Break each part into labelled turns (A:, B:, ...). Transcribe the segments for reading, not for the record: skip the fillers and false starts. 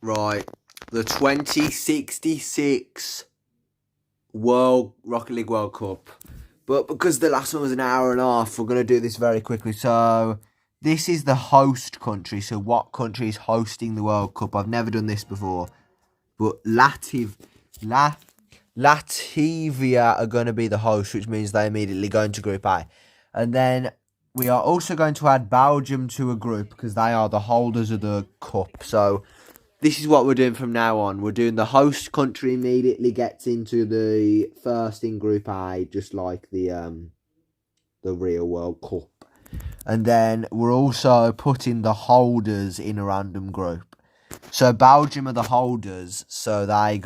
A: Right, the 2066 Rocket League World Cup. But because the last one was an hour and a half, we're going to do this very quickly. So, this is the host country. So, what country is hosting the World Cup? I've never done this before. But Latvia are going to be the host, which means they immediately go into Group A. And then we are also going to add Belgium to a group because they are the holders of the cup. So, this is what we're doing from now on. We're doing the host country immediately gets into the first in Group A, just like the real World Cup. And then we're also putting the holders in a random group. So Belgium are the holders, so they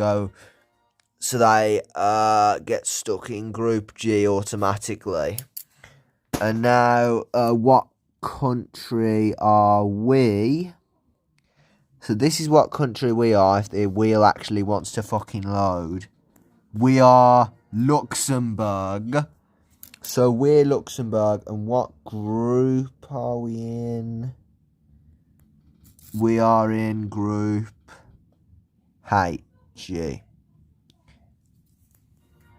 A: get stuck in Group G automatically. And now, what country are we? So this is what country we are, if the wheel actually wants to fucking load. We are Luxembourg. So we're Luxembourg, and what group are we in? We are in Group H.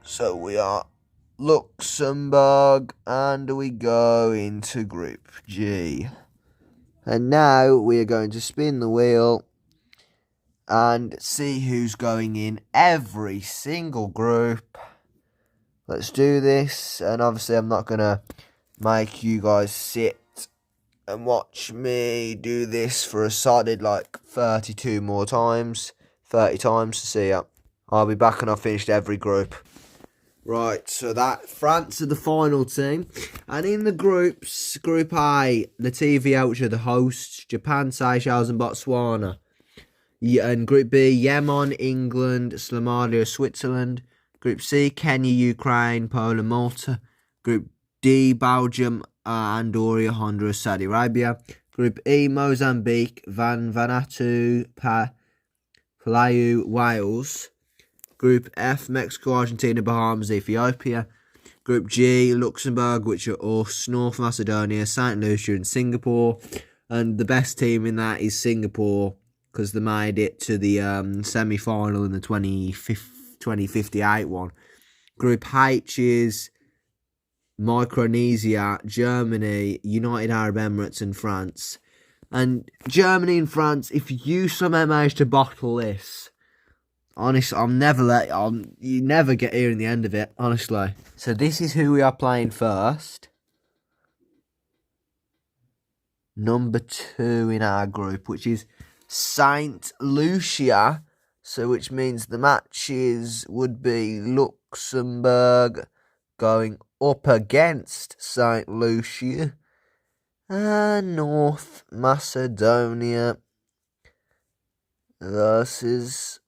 A: So we are Luxembourg, and we go into Group G. And now we are going to spin the wheel and see who's going in every single group. Let's do this. And obviously I'm not going to make you guys sit and watch me do this for a solid 32 more times. 30 times to see ya. I'll be back and I've finished every group. Right, so that France are the final team. And in the groups, Group A, Latvia, which are the hosts, Japan, Seychelles and Botswana. And Group B, Yemen, England, Somalia, Switzerland. Group C, Kenya, Ukraine, Poland, Malta. Group D, Belgium, Andorra, Honduras, Saudi Arabia. Group E, Mozambique, Vanuatu, Palau, Wales. Group F, Mexico, Argentina, Bahamas, Ethiopia. Group G, Luxembourg, which are us, North Macedonia, St. Lucia and Singapore. And the best team in that is Singapore, because they made it to the semi-final in the 2058 one. Group H is Micronesia, Germany, United Arab Emirates and France. And Germany and France, if you somehow manage to bottle this, honestly, you never get here in the end of it, honestly. So this is who we are playing first. Number 2 in our group, which is Saint Lucia. So which means the matches would be Luxembourg going up against Saint Lucia. And North Macedonia versus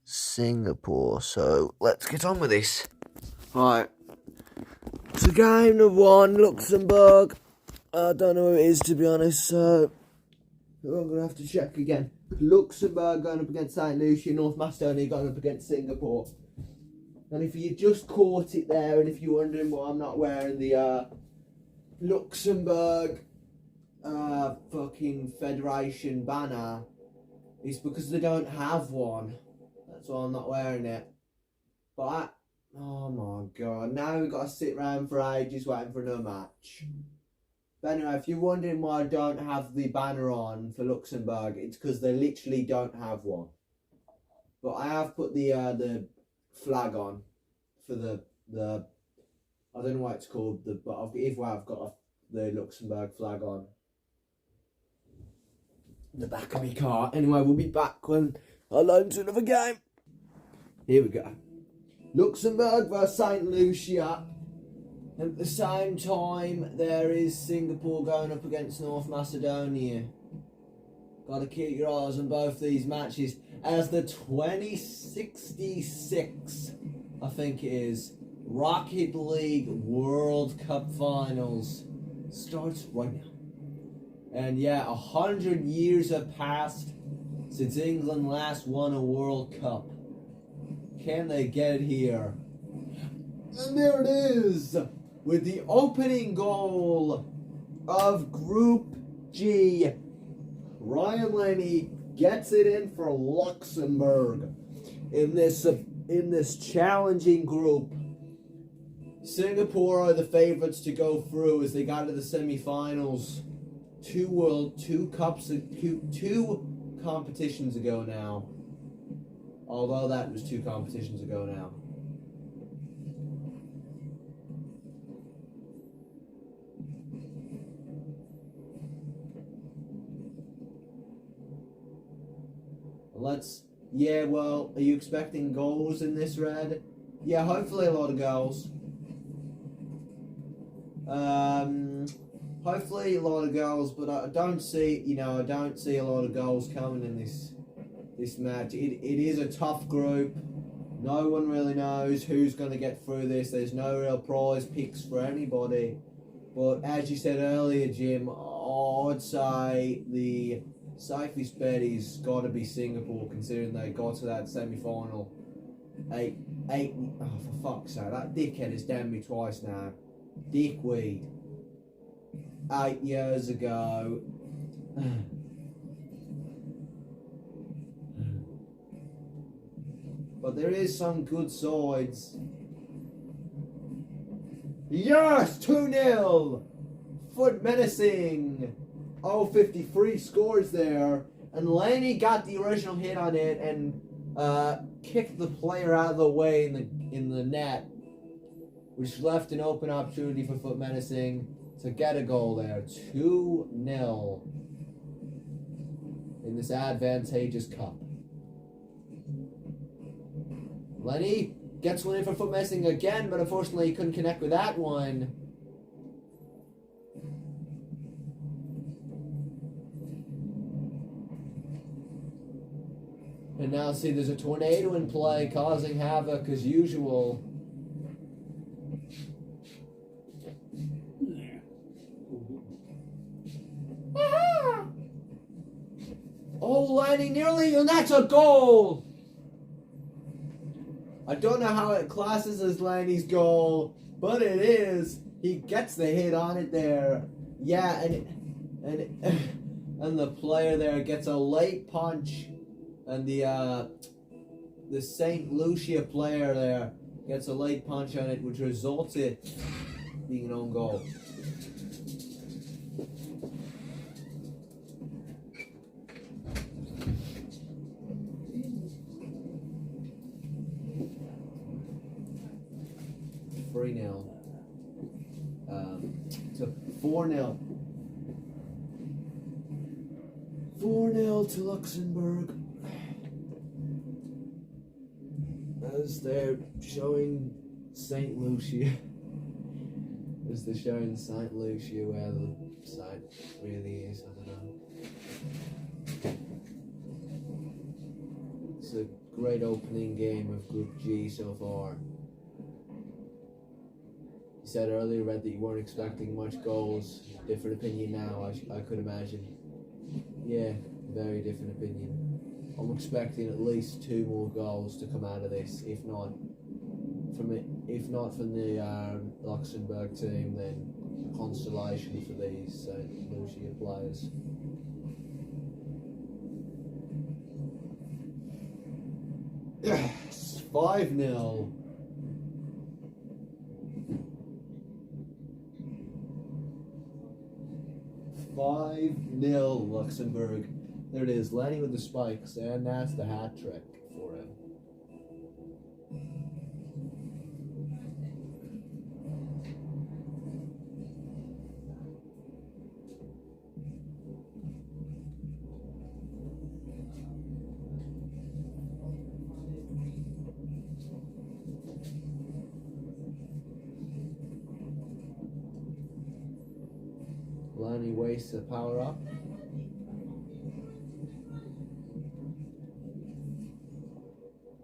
A: Singapore. So let's get on with this. Right. So game number 1, Luxembourg. I don't know who it is, to be honest, so I'm going to have to check again. Luxembourg going up against St. Lucia, North Macedonia going up against Singapore. And if you just caught it there, and if you're wondering why I'm not wearing the Luxembourg fucking Federation banner, it's because they don't have one. That's why I'm not wearing it. But oh my god, now we've got to sit around for ages waiting for another match. But anyway, if you're wondering why I don't have the banner on for Luxembourg, it's because they literally don't have one. But I have put the flag on for the I don't know what it's called, but either way I've got the Luxembourg flag on the back of my car. Anyway, we'll be back when I load to another game. Here we go. Luxembourg versus St. Lucia. At the same time, there is Singapore going up against North Macedonia. Got to keep your eyes on both these matches as the 2066, I think it is, Rocket League World Cup Finals starts right now. And yeah, 100 years have passed since England last won a World Cup. Can they get it here? And there it is, with the opening goal of Group G. Ryan Laney gets it in for Luxembourg in this challenging group. Singapore are the favourites to go through as they got to the semi-finals two competitions ago now. Although that was 2 competitions ago now. Yeah, well, are you expecting goals in this, Red? Yeah, hopefully a lot of goals. Hopefully a lot of goals, but I don't see a lot of goals coming in this match. It is a tough group. No one really knows who's going to get through this. There's no real prize picks for anybody. But as you said earlier, Jim, I'd say the safest bet is got to be Singapore, considering they got to that semi-final. Oh, for fuck's sake, that dickhead has damned me twice now. Dickweed. 8 years ago. But there is some good sides. Yes! 2-0! Foot menacing. 53 scores there. And Laney got the original hit on it and kicked the player out of the way in the net, which left an open opportunity for Foot menacing to get a goal there. 2-0 in this advantageous cup. Lenny gets one in for Foot menacing again, but unfortunately he couldn't connect with that one. And now see there's a tornado in play causing havoc as usual. Oh, Lanny nearly, and that's a goal! I don't know how it classes as Lanny's goal, but it is. He gets the hit on it there. Yeah, and the player there gets a late punch, and the St. Lucia player there gets a late punch on it, which results in being an own goal. So 4-0. 4-0 to Luxembourg. As they're showing St. Lucia. As they're showing St. Lucia where the site really is, I don't know. It's a great opening game of Group G so far. You said earlier, Red, that you weren't expecting much goals. Different opinion now, I could imagine. Yeah, very different opinion. I'm expecting at least 2 more goals to come out of this, if not from the Luxembourg team, then a consolation for these St. Lucia players. Yes, 5-0. Luxembourg. There it is, Lenny with the spikes, and that's the hat trick for him. Lenny wastes a power up.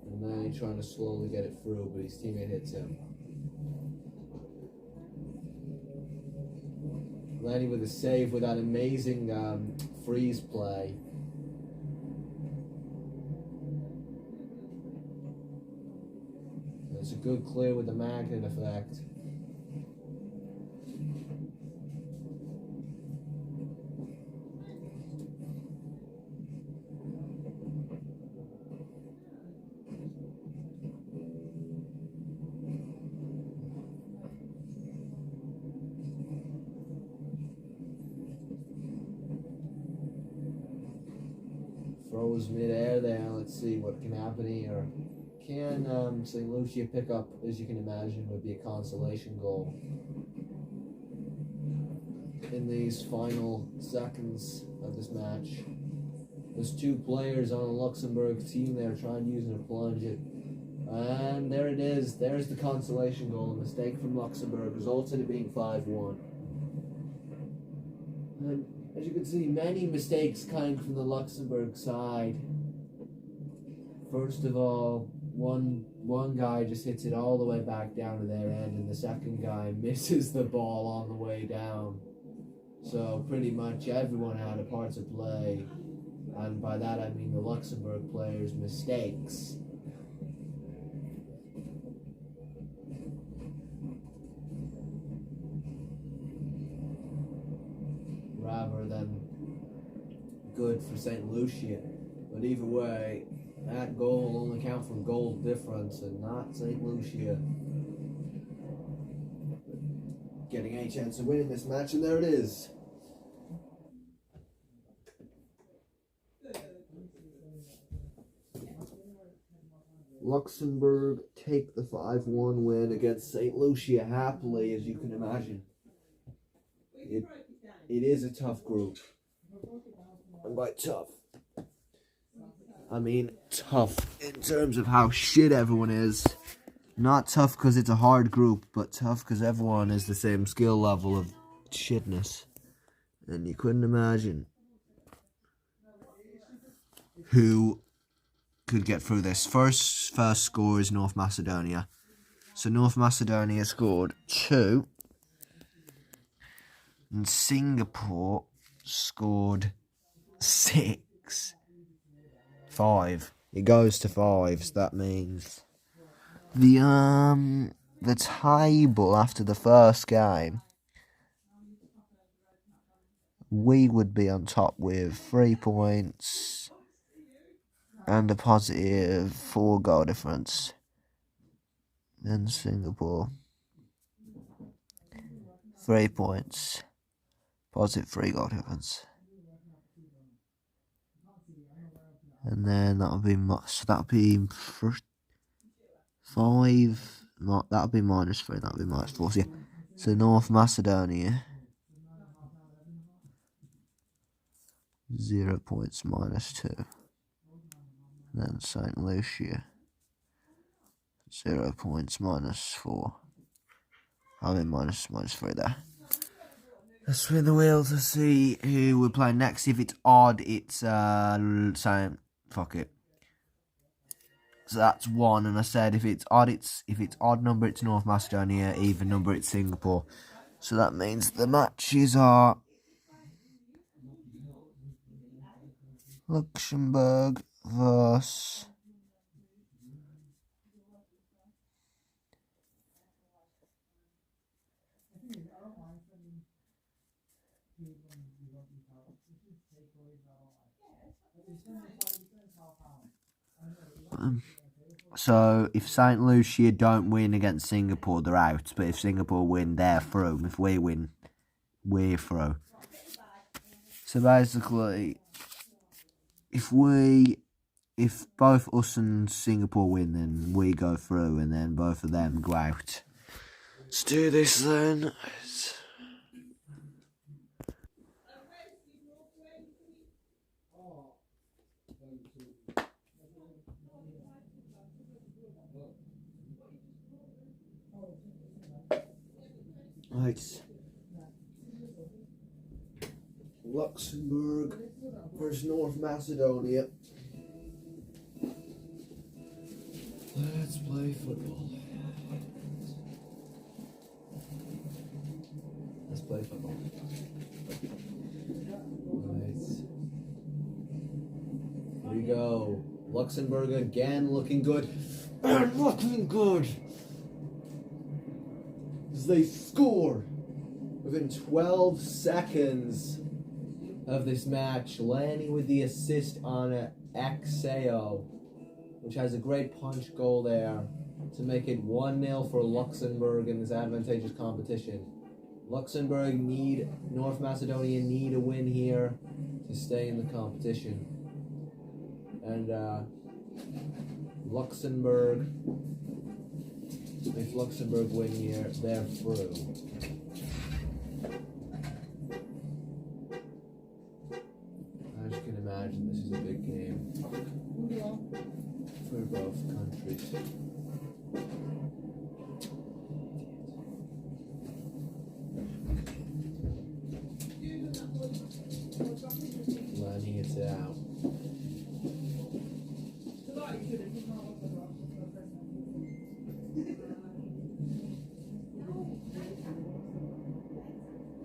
A: And Lenny trying to slowly get it through, but his teammate hits him. Lenny with a save with that amazing freeze play. It's a good clear with the magnet effect. throws mid-air there. Let's see what can happen here. Can St. Lucia pick up, as you can imagine, would be a consolation goal in these final seconds of this match. There's two players on the Luxembourg team there trying to use a plunge it. And there it is. There's the consolation goal. A mistake from Luxembourg results in it being 5-1. And as you can see, many mistakes coming from the Luxembourg side. First of all, one guy just hits it all the way back down to their end, and the second guy misses the ball on the way down. So pretty much everyone had a part to play, and by that I mean the Luxembourg players' mistakes. Rather than good for St. Lucia. But either way, that goal will only count for goal difference and not St. Lucia getting a chance of winning this match, and there it is. Luxembourg take the 5-1 win against St. Lucia happily, as you can imagine. It is a tough group. And by tough, I mean tough in terms of how shit everyone is. Not tough because it's a hard group, but tough because everyone is the same skill level of shitness. And you couldn't imagine who could get through this. First score is North Macedonia. So North Macedonia scored 2. And Singapore scored 6. 5. It goes to 5, so that means the table after the first game, we would be on top with 3 points and a positive 4 goal difference. Then Singapore, 3 points, positive 3 goal difference. And then that'll be so that'll be 5. That'll be -3. That'll be -4. So, yeah. So North Macedonia, 0 points, -2. Then St. Lucia, 0 points, -4. I'll be -3 there. Let's spin the wheel to see who we're playing next. If it's odd, it's St. Fuck it. So that's 1, and I said if it's odd number, it's North Macedonia. Even number, it's Singapore. So that means the matches are Luxembourg versus so if St. Lucia don't win against Singapore, they're out. But if Singapore win, they're through. If we win, we're through. So basically, if both us and Singapore win, then we go through, and then both of them go out. Let's do this then. Right. Luxembourg versus North Macedonia. Let's play football. Let's play football. Right. Here we go. Luxembourg again looking good. Looking good. As they score within 12 seconds of this match. Lanny with the assist on an XAO, which has a great punch goal there to make it 1-0 for Luxembourg in this advantageous competition. North Macedonia need a win here to stay in the competition. And Luxembourg, if Luxembourg win here, they're through. As you can imagine, this is a big game for both countries. Lenny, it's out.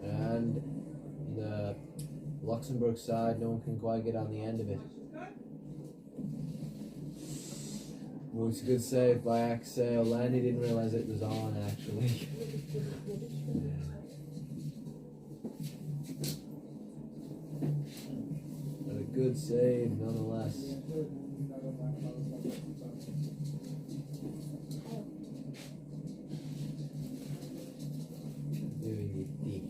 A: And the Luxembourg side, no one can quite get on the end of it. Well, it's a good save by Axel. Lanny didn't realise it was on, actually. But a good save, nonetheless. Doing it deep.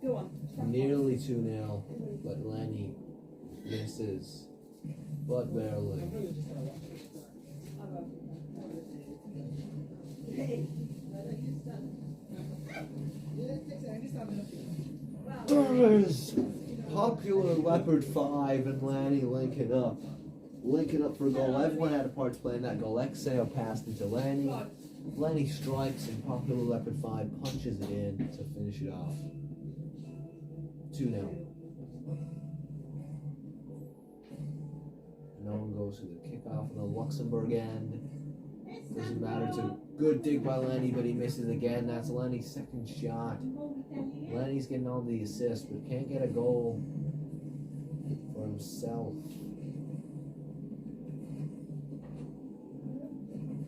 B: Go on.
A: Nearly 2-0, but Lenny misses, but barely. There's Popular Leopard 5 and Lanny linking up. Linking up for a goal. Everyone had a part to play in that goal. Exhale passed into Lanny. Lanny strikes and Popular Leopard 5 punches it in to finish it off. 2-0. No one goes to the kickoff on the Luxembourg end. Doesn't matter. It's a good dig by Lenny, but he misses again. That's Lenny's second shot. Lenny's getting all the assists, but can't get a goal for himself.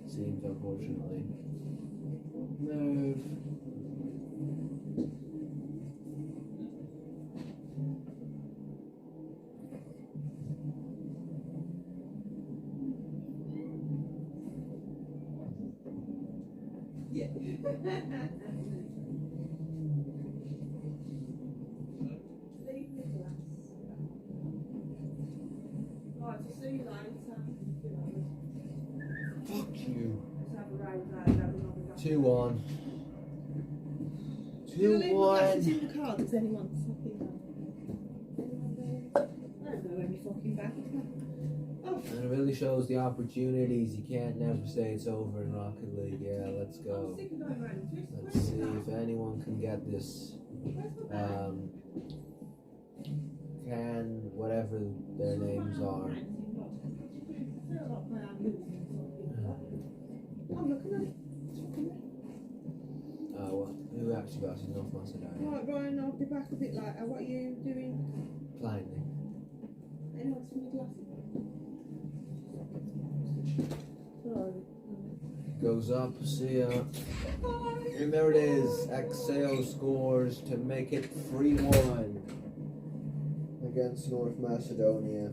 A: Seems, unfortunately. Move.
B: Yeah.
A: Fuck you. 2-1. 2-1.
B: In the car, does anyone fucking I don't know any fucking back. Oh.
A: And it really shows the opportunities. You can't never say it's over in Rocket League. Yeah, let's go. Let's see if anyone can get this. Whatever their names are. Well, who actually got us in North Macedonia?
B: Right, Ryan, I'll be back a bit later. What are you doing?
A: Blindly.
B: Anyone see my glasses? Sorry.
A: Goes up, see ya. And there it is. Axel scores to make it 3-1 against North Macedonia.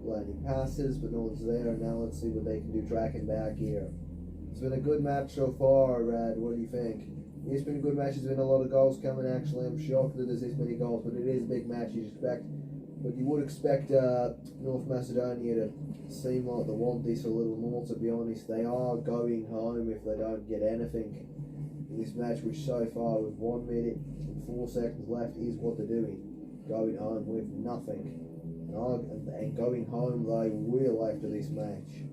A: Landing passes, but no one's there. Now let's see what they can do tracking back here. It's been a good match so far, Rad. What do you think? It's been a good match. There's been a lot of goals coming, actually. I'm shocked that there's this many goals, but it is a big match. You would expect North Macedonia to seem like they want this a little more, to be honest. They are going home if they don't get anything in this match, which so far with 1 minute and 4 seconds left is what they're doing. Going home with nothing. And going home they will after this match.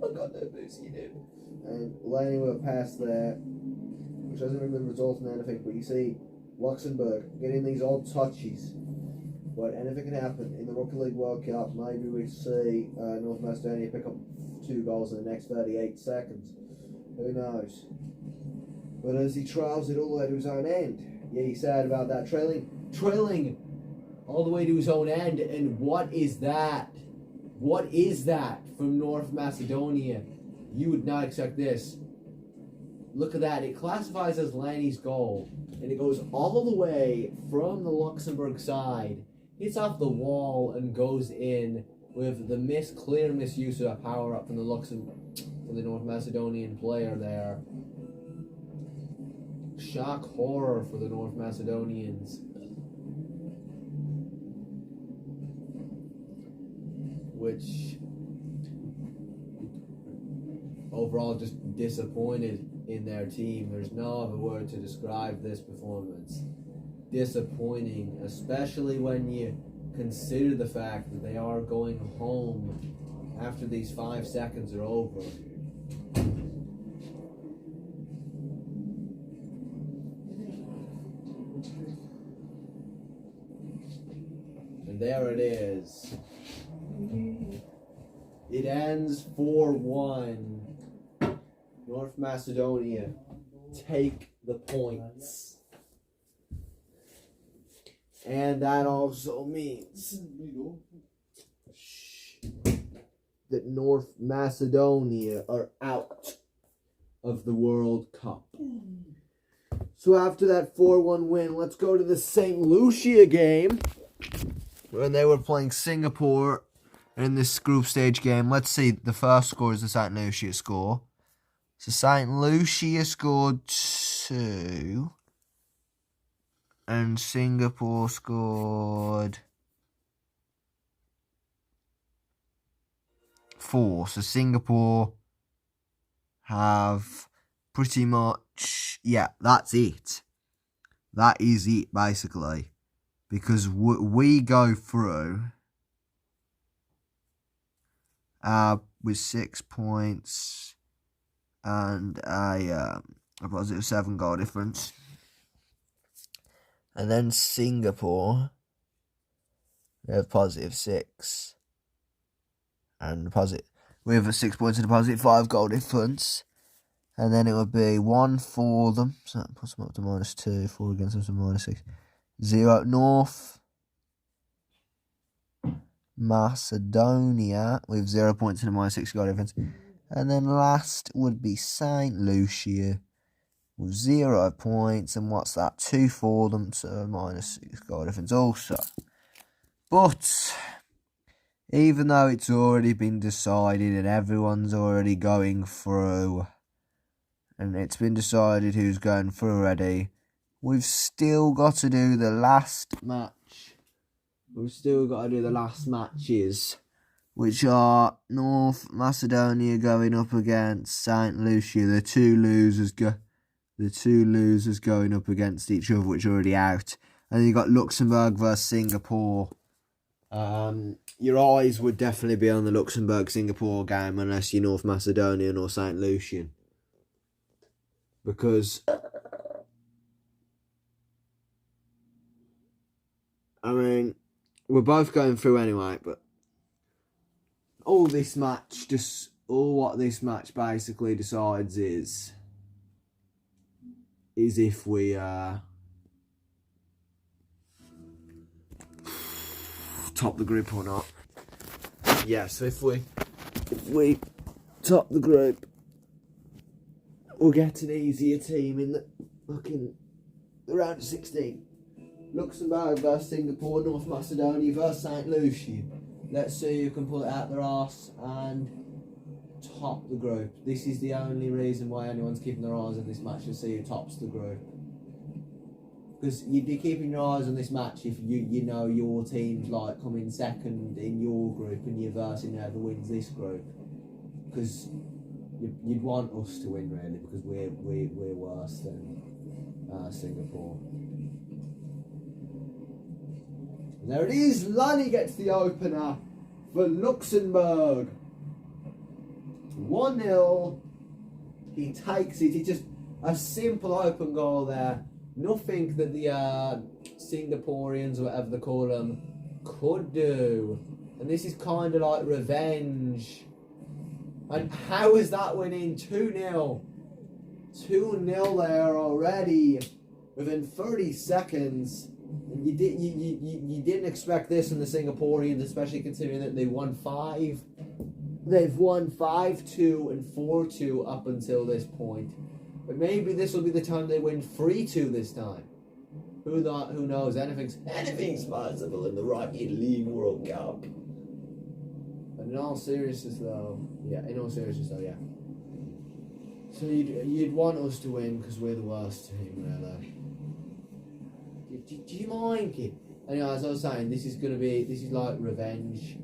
A: I've got no boost, you do. And Lanny were past there, which doesn't really result in anything, but you see Luxembourg getting these odd touches. But anything can happen in the Rocket League World Cup. Maybe we see North Macedonia pick up 2 goals in the next 38 seconds. Who knows? But as he trails it all the way to his own end. Yeah, he said about that trailing all the way to his own end. And what is that? What is that from North Macedonia? You would not expect this. Look at that. It classifies as Lanny's goal. And it goes all the way from the Luxembourg side, hits off the wall and goes in with the clear misuse of a power up from the North Macedonian player there. Shock horror for the North Macedonians. Which overall just disappointed in their team. There's no other word to describe this performance. Disappointing, especially when you consider the fact that they are going home after these 5 seconds are over. And there it is. It ends 4-1. North Macedonia take the points. And that also means that North Macedonia are out of the World Cup. So after that 4-1 win, let's go to the St. Lucia game when they were playing Singapore in this group stage game. Let's see, the first score is the St. Lucia score. So St. Lucia scored 2. And Singapore scored 4. So Singapore have pretty much... Yeah, that's it. That is it, basically. Because we go through with 6 points and a positive 7 goal difference. And then Singapore, they have positive 6. And we have a 6 points and a positive 5 goal difference. And then it would be 1 for them. So that puts them up to -2. 4 against them to -6. 0 North Macedonia with 0 points and a -6 goal difference. And then last would be St. Lucia with 0 points. And what's that? 2 for them, so -6 goal difference also. But even though it's already been decided and everyone's already going through, and it's been decided who's going through already, we've still got to do the last match. We've still got to do the last matches, which are North Macedonia going up against St. Lucia. The two losers going up against each other, which are already out. And then you got Luxembourg versus Singapore. Your eyes would definitely be on the Luxembourg-Singapore game unless you're North Macedonian or St. Lucian. Because, I mean, we're both going through anyway, but all what this match basically decides is if we top the group or not. Yeah, so if we top the group, we'll get an easier team in the round of 16. Luxembourg versus Singapore, North Macedonia versus St. Lucia. Let's see who can pull it out their arse and top the group. This is the only reason why anyone's keeping their eyes on this match, to see who tops the group. Because you'd be keeping your eyes on this match if you know your team's like coming second in your group and you're versing whoever wins this group. Because you'd want us to win, really, because we're worse than Singapore. And there it is. Lanny gets the opener for Luxembourg. 1-0. He takes it. It's just a simple open goal there. Nothing that the Singaporeans, whatever they call them, could do. And this is kind of like revenge. And how is that winning 2-0? 2-0 there already within 30 seconds. You didn't expect this from the Singaporeans, especially considering that they won 5. They've won 5-2 and 4-2 up until this point. But maybe this will be the time they win 3-2 this time. Who knows? Anything's possible in the Rocket League World Cup. But in all seriousness, though, yeah. So you'd want us to win because we're the worst team, really. Do you mind, kid? Anyway, as I was saying, this is like revenge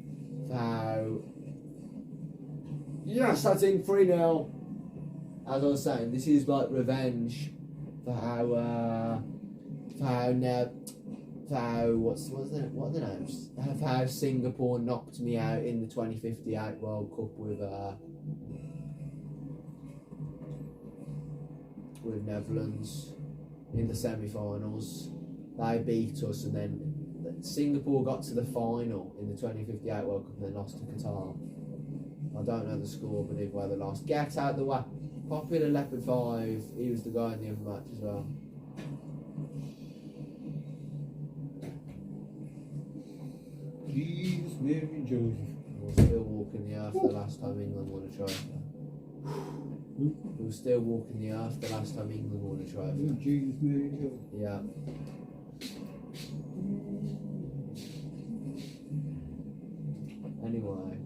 A: for how. Yes, that's in 3-0. As I was saying, this is like revenge for how how Singapore knocked me out in the 2058 World Cup with Netherlands in the semi-finals. They beat us, and then Singapore got to the final in the 2058 World Cup and then lost to Qatar. I don't know the score, but either way they lost. Get out the way. Popular Leopard 5, he was the guy in the other match as well. Jeez, Mary Joseph. We're still walking the earth the last time England won a trophy. We were still walking the earth the last time England won a trophy.
B: Jeez, Mary Joseph.
A: Yeah. Anyway,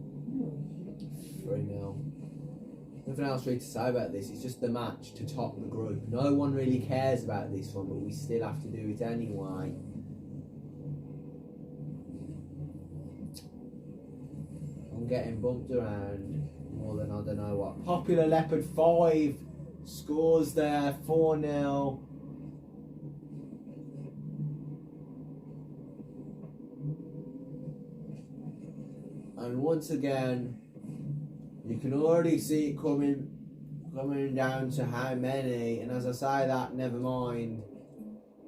A: 3-0. Nothing else really to say about this. It's just the match to top the group. No one really cares about this one, but we still have to do it anyway. I'm getting bumped around more than I don't know what. Popular Leopard 5 scores there, 4-0. And once again, you can already see it coming down to how many. And as I say that, never mind,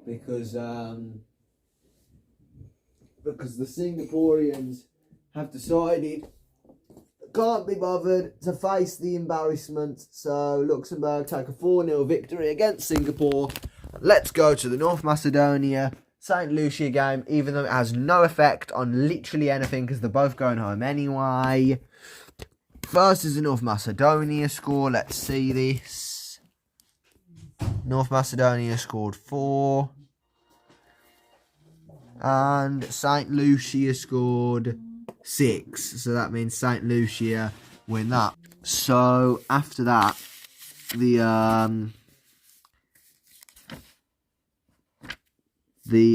A: because the Singaporeans have decided can't be bothered to face the embarrassment. So Luxembourg take a 4-0 victory against Singapore. Let's go to the North Macedonia St. Lucia game, even though it has no effect on literally anything because they're both going home anyway. First is the North Macedonia score. Let's see this. North Macedonia scored 4. And St. Lucia scored 6. So that means St. Lucia win that. So after that, the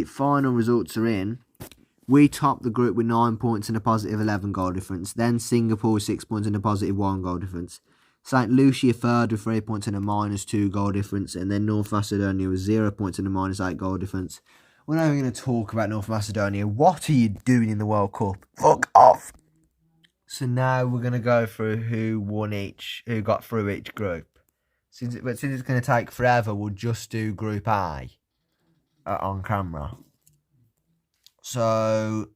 A: final results are in. We topped the group with 9 points and a positive 11 goal difference. Then Singapore with 6 points and a positive 1 goal difference. St. Lucia third with 3 points and a minus 2 goal difference. And then North Macedonia with 0 points and a minus 8 goal difference. We're not even going to talk about North Macedonia. What are you doing in the World Cup? Fuck off. So now we're going to go through who got through each group. Since it's going to take forever, we'll just do Group A on camera. So,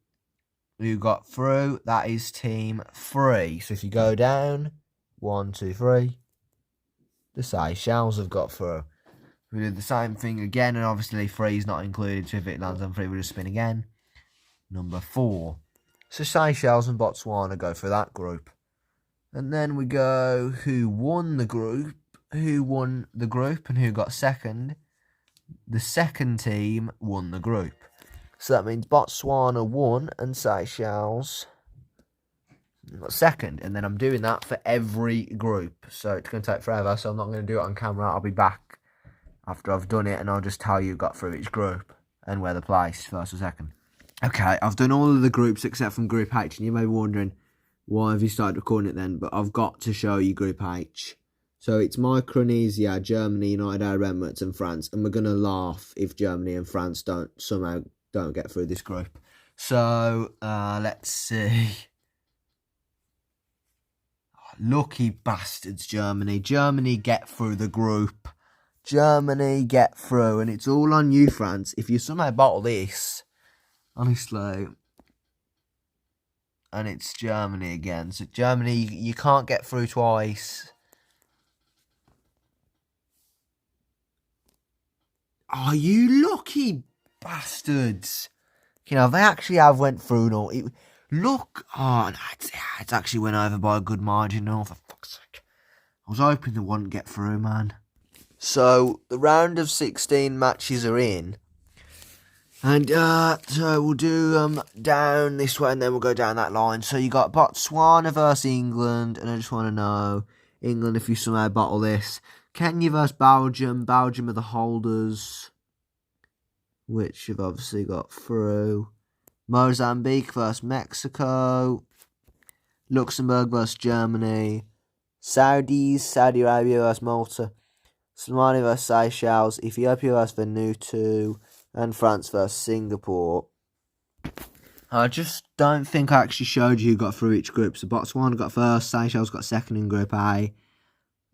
A: who got through? That is Team 3. So if you go down, 1, 2, 3, the Seychelles have got through. We did the same thing again, and obviously 3 is not included, so if it lands on 3, we'll just spin again. Number 4. So Seychelles and Botswana go for that group. And then we go who won the group, and who got second. The second team won the group. So that means Botswana won and Seychelles got second. And then I'm doing that for every group. So it's going to take forever, so I'm not going to do it on camera. I'll be back after I've done it and I'll just tell you who got through each group and where they placed, first or second. Okay, I've done all of the groups except from Group H. And you may be wondering, why have you started recording it then? But I've got to show you Group H. So it's Micronesia, Germany, United Arab Emirates and France. And we're going to laugh if Germany and France somehow don't get through this group. So, let's see. Lucky bastards, Germany. Germany get through the group. Germany get through. And it's all on you, France. If you somehow bottle this, honestly. And it's Germany again. So Germany, you can't get through twice. Oh, you lucky bastards. You know, they actually have went through and all. Look, oh, no, it's actually went over by a good margin. Oh, for fuck's sake. I was hoping they wouldn't get through, man. So, the round of 16 matches are in. And, so we'll do down this way and then we'll go down that line. So, you got Botswana versus England. And I just want to know, England, if you somehow bottle this. Kenya versus Belgium. Belgium are the holders, which have obviously got through. Mozambique versus Mexico. Luxembourg versus Germany. Saudi Arabia versus Malta. Somalia versus Seychelles. Ethiopia versus Vanuatu. And France versus Singapore. I just don't think I actually showed you who got through each group. So Botswana got first, Seychelles got second in Group A.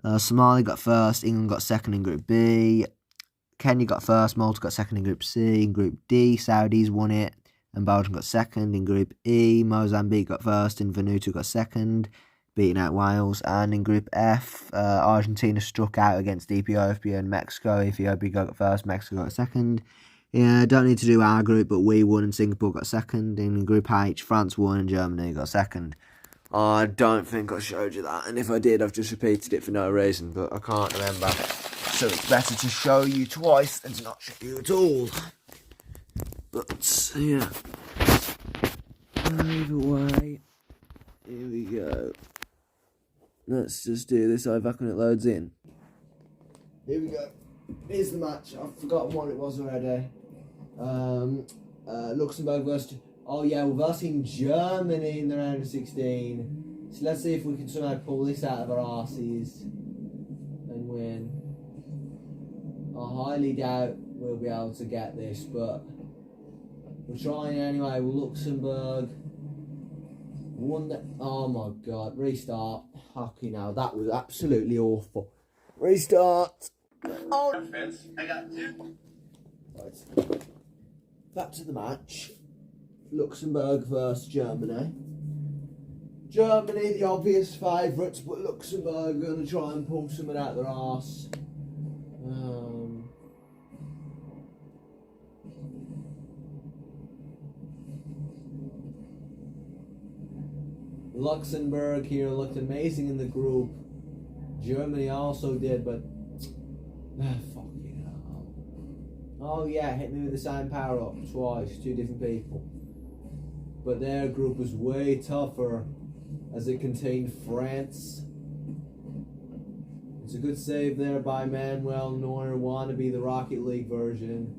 A: Somalia got first, England got second in Group B. Kenya got first, Malta got second in Group C. In Group D, Saudis won it, and Belgium got second. In Group E, Mozambique got first, and Vanuatu got second, beating out Wales. And in Group F, Argentina struck out against Ethiopia and Mexico. Ethiopia got first, Mexico got second. Yeah, don't need to do our group, but we won and Singapore got second. In Group H, France won and Germany got second. I don't think I showed you that, and if I did, I've just repeated it for no reason, but I can't remember. So it's better to show you twice than to not show you at all. But, yeah. Either way, here we go. Let's just do this over when it loads in. Here we go. Here's the match. I've forgotten what it was already. Luxembourg versus... Oh yeah, we're versing Germany in the round of 16. So let's see if we can somehow pull this out of our arses and win. I highly doubt we'll be able to get this, but we're trying anyway. Luxembourg won the... Oh my god, restart. Fucking hell, that was absolutely awful. Restart. Oh, I got two. Right. Back to the match. Luxembourg versus Germany. Germany, the obvious favourites, but Luxembourg are going to try and pull something out their arse. Luxembourg here looked amazing in the group. Germany also did, but fucking hell. Oh yeah, hit me with the same power up twice, two different people. But their group was way tougher, as it contained France. It's a good save there by Manuel Neuer, wannabe the Rocket League version.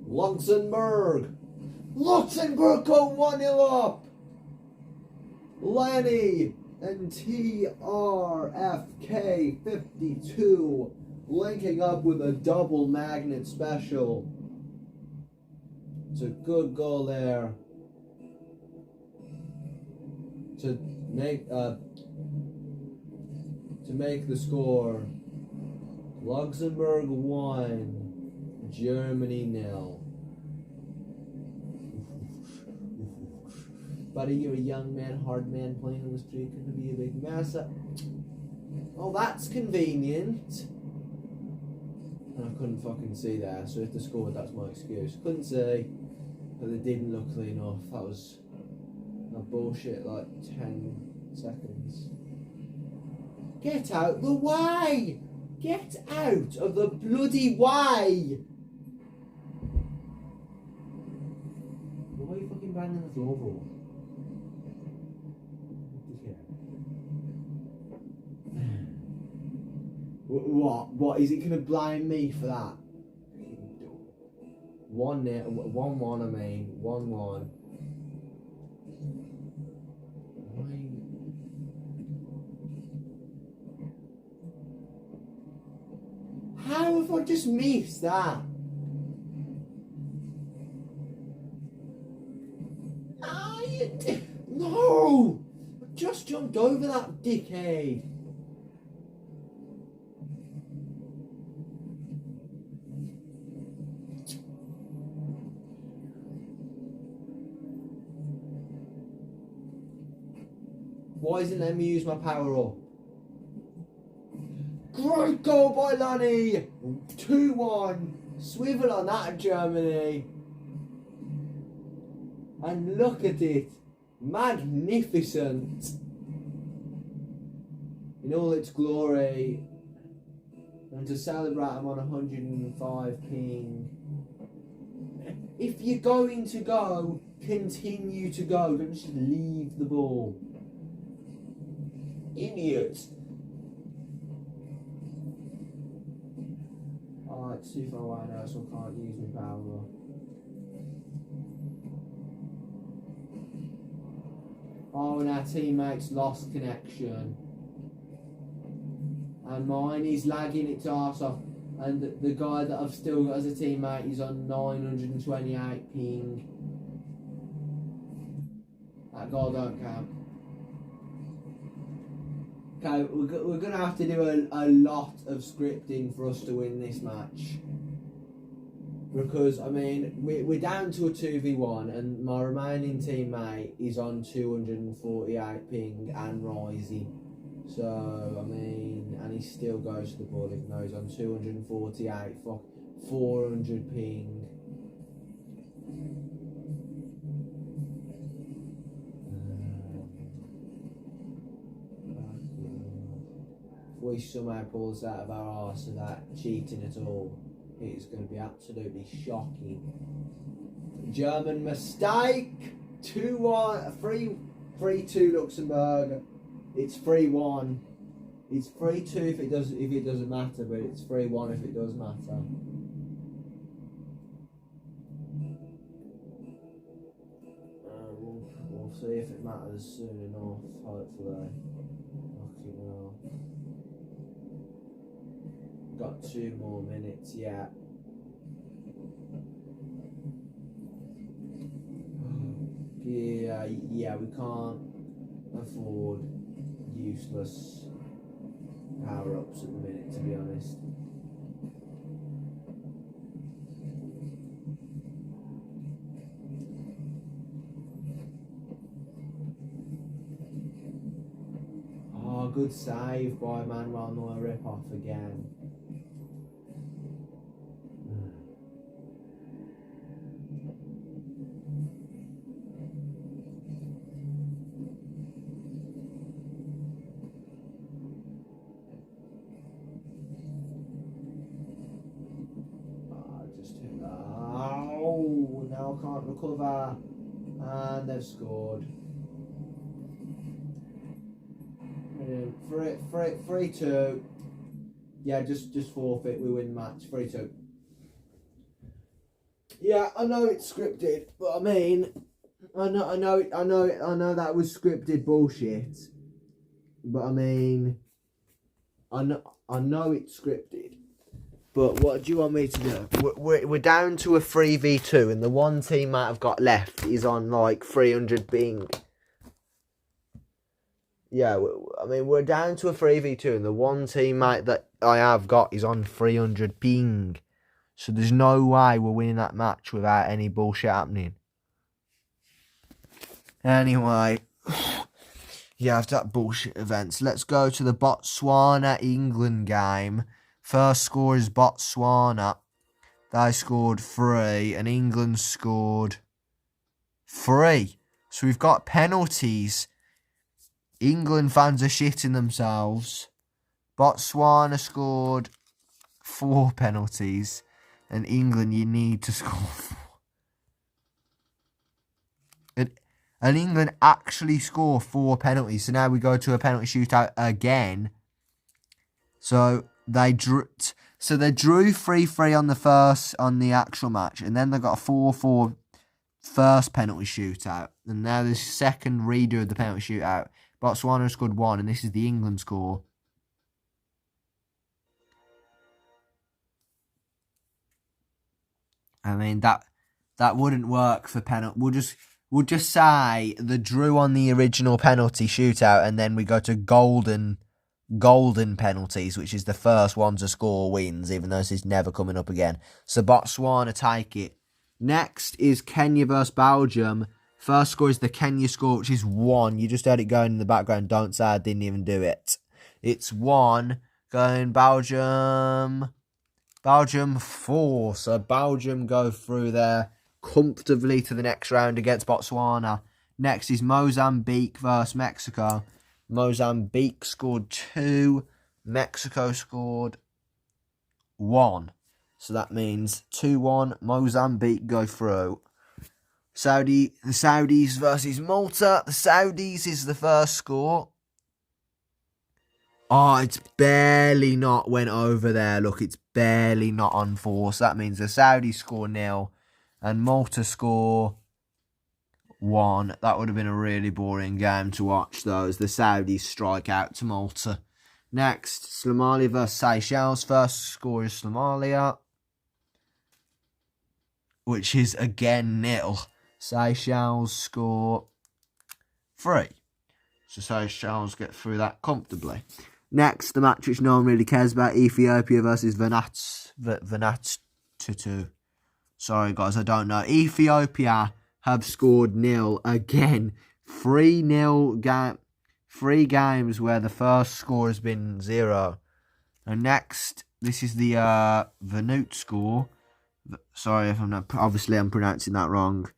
A: Luxembourg! Luxembourg go 1-0 up! Lenny and TRFK52 linking up with a double magnet special. It's a good goal there to make the score. Luxembourg 1, Germany 0. Buddy, you're a young man, hard man playing on the street. Couldn't be a big mess up. Oh, that's convenient. And I couldn't fucking see there, so if they scored, that's my excuse. Couldn't see, but they didn't look clean enough. That was a bullshit, like 10 seconds. Get out the way! Get out of the bloody way! Why are you fucking banging the floor for? What? Is it going to blame me for that? 1-1, I mean. 1-1. How have I just missed that? No! I just jumped over that dickhead. Why isn't let me use my power up? Great goal by Lanny! 2-1. Swivel on that, Germany. And look at it. Magnificent. In all its glory. And to celebrate, I'm on 105 ping. If you're going to go, continue to go. Don't just leave the ball. Idiots. Oh, it's too far away now, so I can't use my power. Oh, and our teammates lost connection. And mine is lagging its arse off. And the guy that I've still got as a teammate is on 928 ping. That goal don't count. Okay, we're going to have to do a lot of scripting for us to win this match. Because, I mean, we're down to a 2v1 and my remaining teammate is on 248 ping and rising. So, I mean, and he still goes to the ball even though he's on 248, 400 ping. If we somehow pull this out of our arse without cheating at all, it's going to be absolutely shocking. German mistake. 2-1, 3-2 Luxembourg. It's 3-1. It's 3-2 if it doesn't matter, but it's 3-1 if it does matter. We'll see if it matters soon enough, hopefully. Fucking hell. Got 2 more minutes yet. Yeah, we can't afford useless power-ups at the minute, to be honest. Oh, good save by Manuel Neuer rip-off again. Now I can't recover, and they've scored. 3-2. Yeah, just forfeit. We win the match. 3-2. Yeah, I know it's scripted, but I mean, I know that was scripted bullshit. But I mean, I know it's scripted. But what do you want me to do? We're down to a 3v2 and the one teammate I've got left is on like 300 ping. Yeah, I mean, we're down to a 3v2 and the one teammate that I have got is on 300 ping. So there's no way we're winning that match without any bullshit happening. Anyway, yeah, after that bullshit events, let's go to the Botswana-England game. First score is Botswana. They scored 3 and England scored 3. So we've got penalties. England fans are shitting themselves. Botswana scored 4 penalties. And England, you need to score 4. And England actually score 4 penalties. So now we go to a penalty shootout again. So they drew 3-3 on the actual match, and then they got a 4-4 first penalty shootout, and now this second redo of the penalty shootout. Botswana scored 1, and this is the England score. I mean that wouldn't work for penalty. We'll just say the drew on the original penalty shootout, and then we go to golden penalties, which is the first one to score wins, even though this is never coming up again. So Botswana take it. Next is Kenya versus Belgium. First score is the Kenya score, which is 1. You just heard it going in the background. Don't say I didn't even do it. It's 1. Going Belgium. Belgium 4. So Belgium go through there comfortably to the next round against Botswana. Next is Mozambique versus Mexico. Mozambique scored 2. Mexico scored 1. So that means 2-1. Mozambique go through. The Saudis versus Malta. The Saudis is the first score. Oh, it's barely not went over there. Look, it's barely not on 4. So that means the Saudis score 0 and Malta score 1. That would have been a really boring game to watch, though, as the Saudis strike out to Malta. Next, Somalia versus Seychelles. First score is Somalia, which is again 0. Seychelles score 3. So Seychelles get through that comfortably. Next, the match which no one really cares about, Ethiopia versus Vanuatu. Sorry, guys, I don't know. Ethiopia have scored 0 again. 3-0 game. 3 games where the first score has been 0. And next, this is the Vanuatu score. Sorry if I'm not. Obviously, I'm pronouncing that wrong.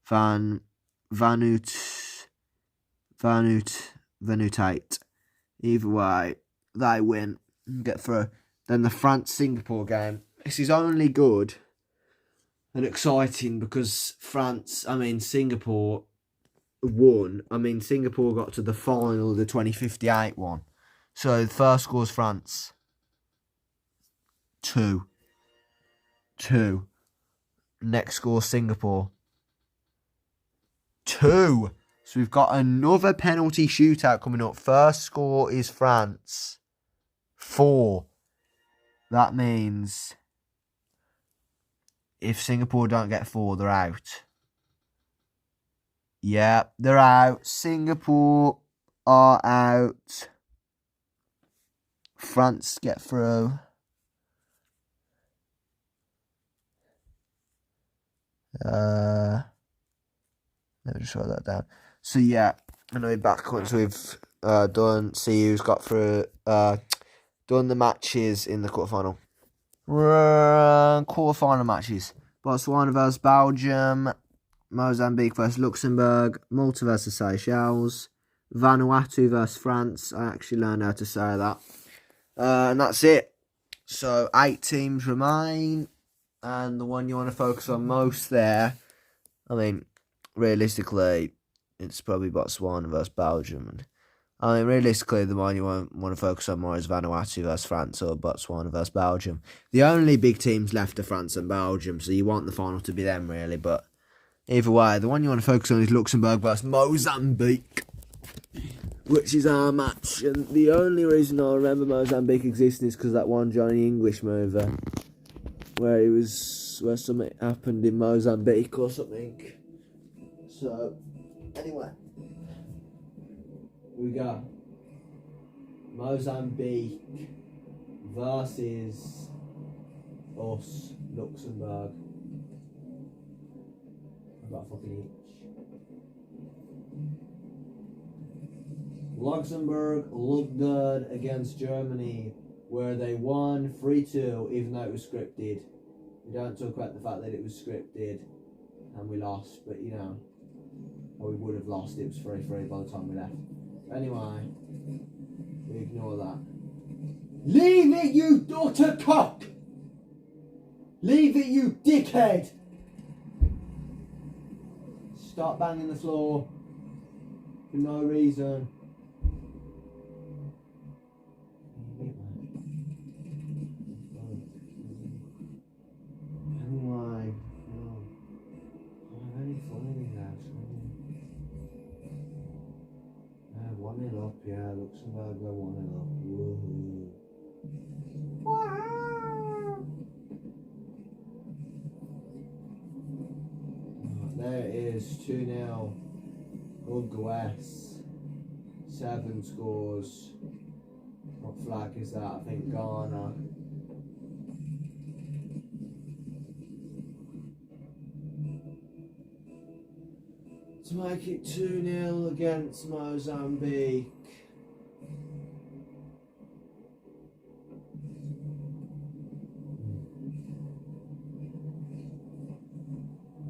A: Vanuatu. Either way, they win and get through. Then the France-Singapore game. This is only good and exciting because Singapore won. Singapore got to the final of the 2058 one. So the first score is France. 2. Next score, Singapore. 2. So we've got another penalty shootout coming up. First score is France. 4. That means if Singapore don't get 4, they're out. Yeah, they're out. Singapore are out. France get through. Let me just write that down. So yeah, and we'll be back once we've see who's got through. Done the matches in the quarterfinal. Quarterfinal matches: Botswana versus Belgium, Mozambique versus Luxembourg, Malta versus Seychelles, Vanuatu versus France. I actually learned how to say that, and that's it. So 8 teams remain, and the one you want to focus on most there, realistically, it's probably Botswana versus Belgium. Realistically, the one you want to focus on more is Vanuatu versus France or Botswana versus Belgium. The only big teams left are France and Belgium, so you want the final to be them, really. But either way, the one you want to focus on is Luxembourg versus Mozambique, which is our match. And the only reason I remember Mozambique existing is because that one Johnny English movie where something happened in Mozambique or something. So, anyway, we got Mozambique versus us, Luxembourg. I've got a fucking itch. Luxembourg looked good against Germany, where they won 3-2, even though it was scripted. We don't talk about the fact that it was scripted and we lost, but we would have lost. It was 3-3 by the time we left. Anyway, we ignore that. Leave it, you daughter cock! Leave it, you dickhead! Stop banging the floor for no reason. Anyway, very funny that. 1-0 up, yeah, Luxembourg go 1-0 up. Woohoo. Wow. There it is, 2-0. Uruguay. 7 scores. What flag is that? I think Ghana. to make it 2-0 against Mozambique.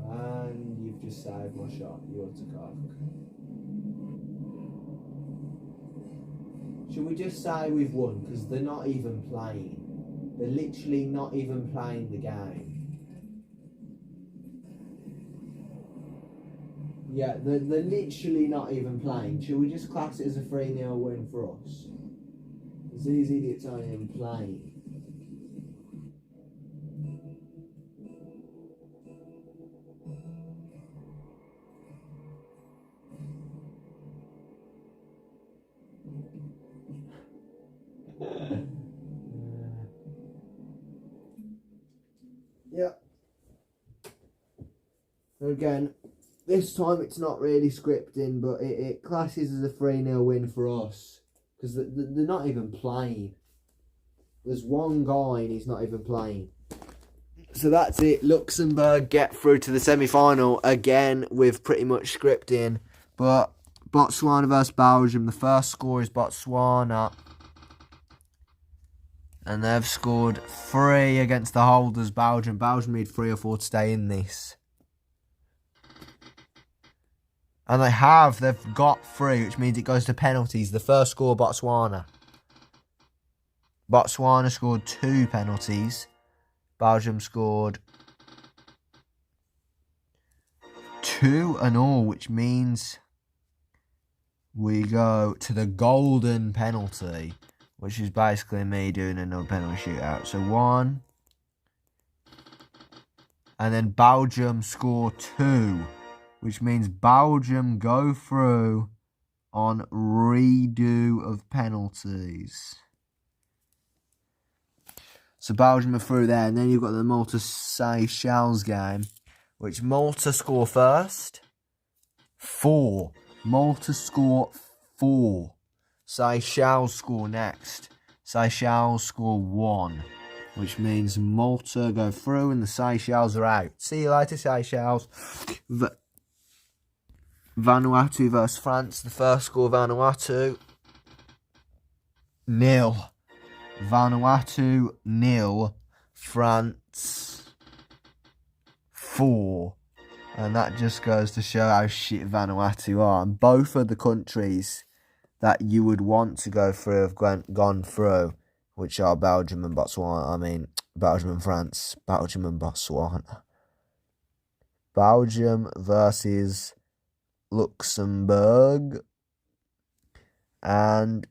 A: And you've just saved my shot, you utter-cock. Should we just say we've won? Because they're not even playing. They're literally not even playing the game. Yeah, they're literally not even playing. Should we just class it as a 3-0 win for us? Because these idiots aren't even playing. Yeah. Again, this time it's not really scripting, but it classes as a 3-0 win for us. Because they're not even playing. There's one guy and he's not even playing. So that's it. Luxembourg get through to the semi-final again with pretty much scripting. But Botswana versus Belgium. The first score is Botswana. And they've scored 3 against the holders, Belgium. Belgium need 3 or 4 to stay in this. And they've got 3, which means it goes to penalties. The first score, Botswana. Botswana scored 2 penalties. Belgium scored 2 and all, which means we go to the golden penalty, which is basically me doing another penalty shootout. So 1. And then Belgium score 2, which means Belgium go through on redo of penalties. So Belgium are through there, and then you've got the Malta-Seychelles game, which Malta score first. 4. Malta score 4. Seychelles score next. Seychelles score 1, which means Malta go through and the Seychelles are out. See you later, Seychelles. Vanuatu versus France. The first score, Vanuatu 0. Vanuatu 0. France 4. And that just goes to show how shit Vanuatu are. And both of the countries that you would want to go through have gone through, which are Belgium and Botswana. I mean, Belgium and France. Belgium and Botswana. Belgium versus Luxembourg. And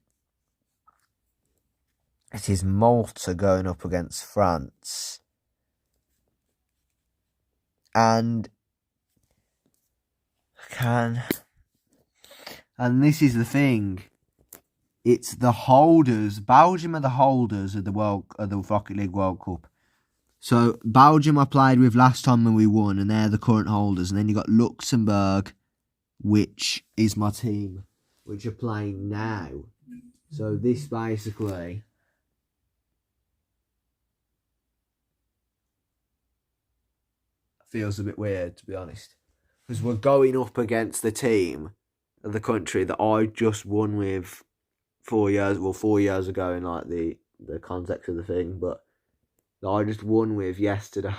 A: it is Malta going up against France. And this is the thing. It's the holders. Belgium are the holders of the Rocket League World Cup. So Belgium I played with last time when we won, and they're the current holders. And then you got Luxembourg, which is my team, which are playing now. So this basically feels a bit weird, to be honest, because we're going up against the team of the country that I just won with 4 years ago in like the context of the thing, but that I just won with yesterday.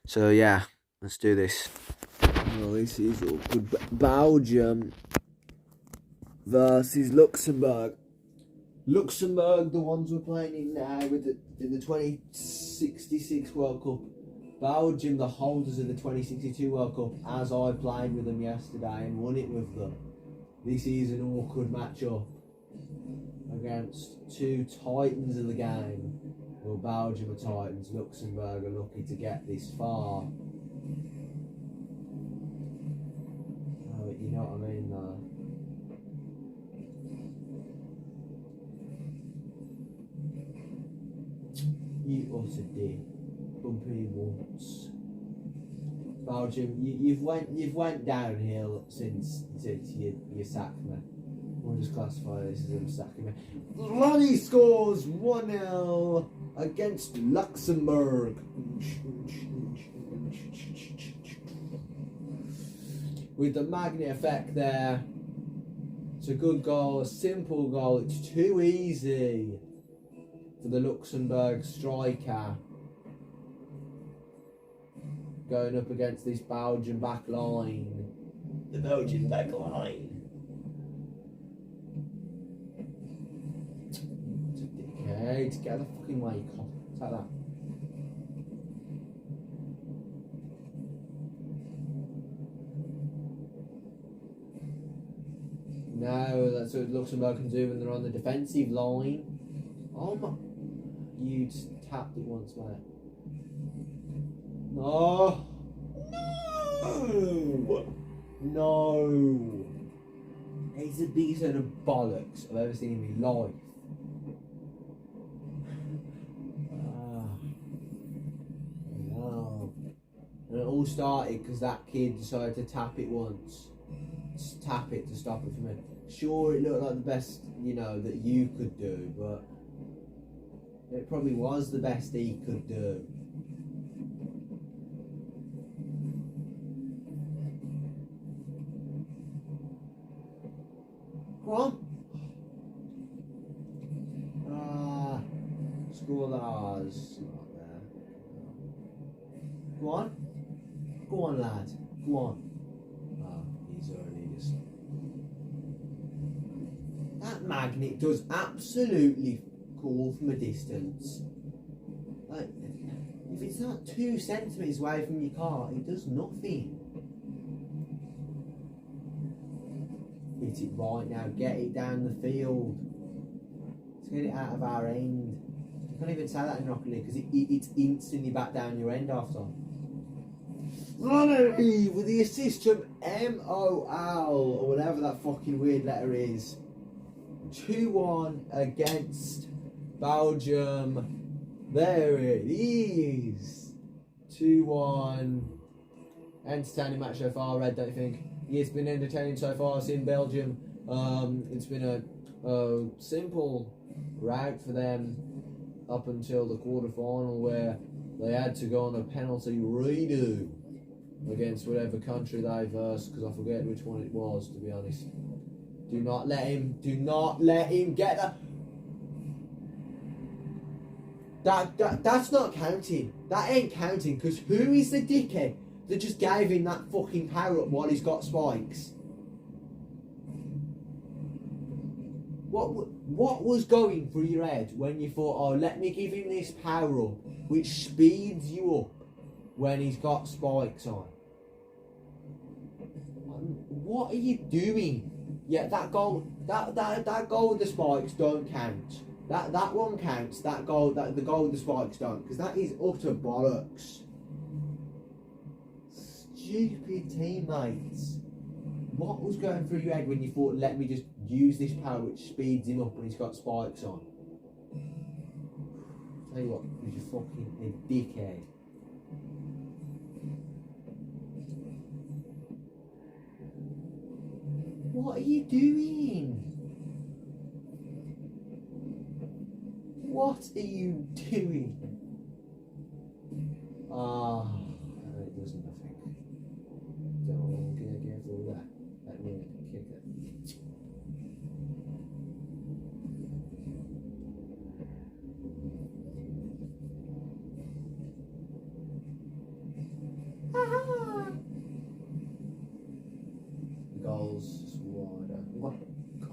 A: So yeah, let's do this. Well, this is awkward. Belgium versus Luxembourg. Luxembourg, the ones we're playing in now in the 2066 World Cup. Belgium, the holders of the 2062 World Cup, as I played with them yesterday and won it with them. This is an awkward matchup against 2 titans of the game. Well, Belgium are titans, Luxembourg are lucky to get this far. Oh, you know what I mean, though. You utter dick. Bumpy once. Belgium, you've went downhill since you sacked me. We'll just classify this as him sacking me. Ronnie scores 1-0 against Luxembourg. with the magnet effect there. It's a good goal, a simple goal. It's too easy for the Luxembourg striker. Going up against this Belgian back line. The Belgian back line. Okay, get out of the fucking way, you can't. Like that. No, that's what Luxembourg can do when they're on the defensive line. Oh my. You just tapped it once, mate. No! No! It's the biggest set of bollocks I've ever seen in my life. No. And it all started because that kid decided to tap it once. Just tap it to stop it from it. Sure, it looked like the best, you know, that you could do, but it probably was the best he could do. Go on. Score ours. Not there. Go on. Go on, lad. Go on. He's already just... That magnet does absolutely cool from a distance. Like, if it's not 2 centimetres away from your car, it does nothing. Hit it right now, get it down the field. Let's get it out of our end. You can't even say that in Rocket League because it's instantly back down your end after. Ronnie with the assist from MOL or whatever that fucking weird letter is. 2-1 against Belgium. There it is. 2-1. Entertaining match so far, Red, don't you think? It's been entertaining so far. I've seen Belgium. It's been a simple route for them up until the quarter-final where they had to go on a penalty redo against whatever country they versed, because I forget which one it was, to be honest. Do not let him get that. That's not counting. That ain't counting, because who is the dickhead that just gave him that fucking power up while he's got spikes? What was going through your head when you thought, oh, let me give him this power up, which speeds you up when he's got spikes on? What are you doing? Yeah, that goal with the spikes don't count. That one counts. The goal with the spikes don't, because that is utter bollocks. Stupid teammates. What was going through your head when you thought, let me just use this power which speeds him up when he's got spikes on? Tell you what, you're fucking a dickhead. What are you doing? What are you doing? It doesn't, I think. Don't get careful with that. Let me kick it. Goals wider. What? Oh.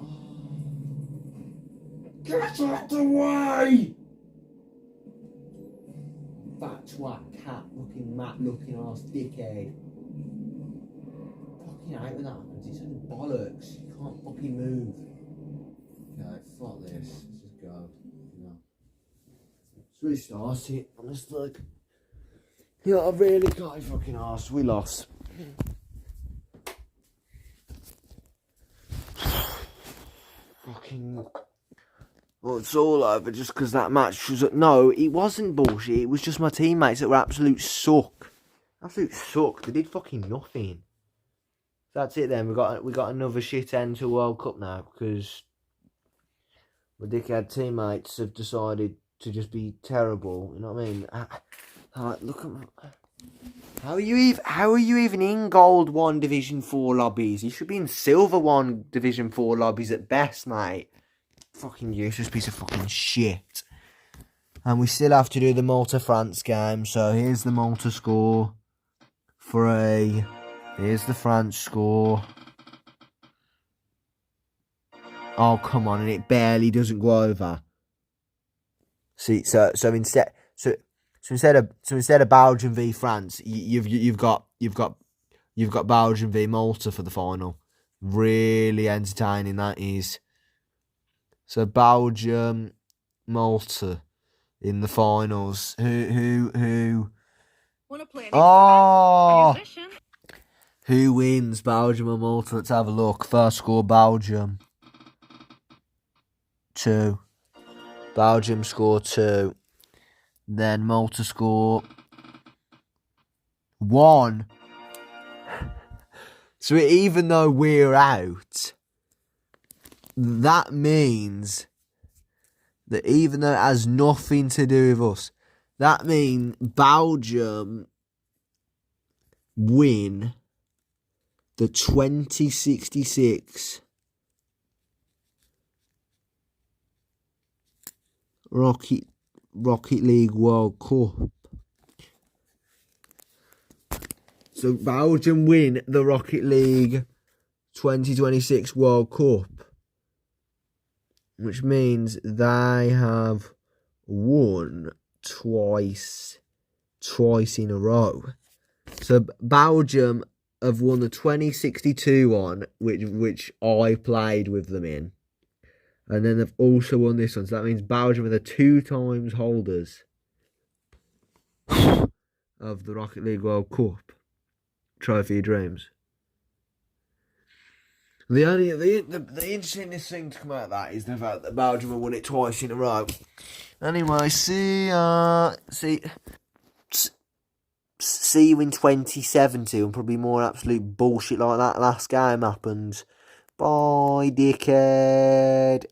A: Get out the way! Fat twat, cat looking, mat looking ass dickhead. Fucking out with that happens. It's only bollocks. You can't fucking move. Okay, fuck this. Let's just go. No. Let's restart it. I'm just like, you know, I really can't fucking ask. We lost. Fucking. Well, it's all over just because that match was. No, it wasn't bullshit. It was just my teammates that were absolute suck. Absolute suck. They did fucking nothing. So that's it then. We got another shit end to World Cup now because my dickhead teammates have decided to just be terrible. You know what I mean? Look at my. How are you even in Gold 1 Division 4 lobbies? You should be in Silver 1 Division 4 lobbies at best, mate. Fucking useless piece of fucking shit. And we still have to do the Malta-France game, so here's the Malta score. 3. Here's the France score. Oh, come on, and it barely doesn't go over. See, so instead of Belgium v France, you've got Belgium v Malta for the final. Really entertaining that is. So Belgium, Malta in the finals. Who?
B: Wanna play an
A: Oh,
B: musician?
A: who wins, Belgium or Malta? Let's have a look. First score, Belgium. 2. Belgium score 2. Then Malta score 1. So even though we're out, that means that even though it has nothing to do with us, that means Belgium win the 2066 Rocket League World Cup. So Belgium win the Rocket League 2026 World Cup, which means they have won twice in a row. So Belgium have won the 2062 one, which I played with them in. And then they've also won this one. So that means Belgium are the 2 times holders of the Rocket League World Cup. Trophy of dreams. The interesting thing to come out of that is the fact that Belgium have won it twice in a row. Anyway, see you in 2070 and probably more absolute bullshit like that last game happened. Bye, dickhead.